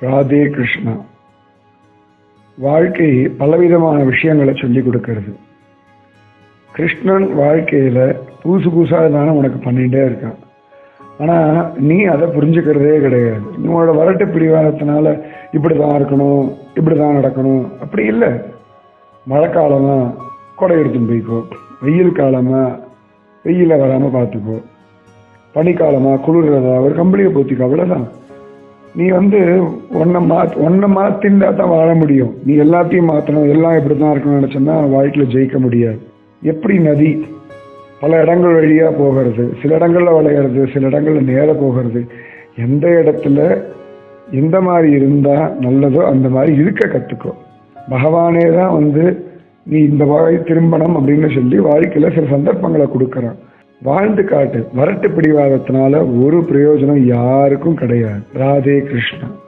ராதே கிருஷ்ணா. வாழ்க்கை பலவிதமான விஷயங்களை சொல்லி கொடுக்கறது. கிருஷ்ணன் வாழ்க்கையில புதுசு புதுசாக தானே உனக்கு பண்ணிகிட்டே இருக்கான். ஆனால் நீ அதை புரிஞ்சுக்கிறதே கிடையாது. உன்னோட வரட்டு பிடிவாதத்தினால இப்படி தான் இருக்கணும், இப்படி தான் நடக்கணும், அப்படி இல்லை. மழை காலமா கொடை எடுத்துன்னு போய்க்கோ, வெயில் காலமா வெயில வராமல் பார்த்துக்கோ, பனிக்காலமா குளிர்றதா ஒரு கம்பளியை போத்திக்கோ, அவ்வளோதான். நீ ஒன்றை மாற்றின்றா தான் வாழ முடியும். நீ எல்லாத்தையும் மாற்றணும், எல்லாம் இப்படி தான் இருக்கணும்னு நினச்சோன்னா வாழ்க்கையில் ஜெயிக்க முடியாது. எப்படி நதி பல இடங்கள் வழியாக போகிறது, சில இடங்களில் விளையிறது, சில இடங்களில் நேர போகிறது. எந்த இடத்துல எந்த மாதிரி இருந்தால் நல்லதோ அந்த மாதிரி இருக்க கற்றுக்கோ. பகவானே தான் நீ இந்த வகை திரும்பணும் அப்படின்னு சொல்லி வாழ்க்கையில் சில சந்தர்ப்பங்களை கொடுக்குறான். வாழ்ந்து காட்டு. வரட்டு பிடிவாதத்தினால ஒரு பிரயோஜனம் யாருக்கும் கிடையாது. ராதே கிருஷ்ணா.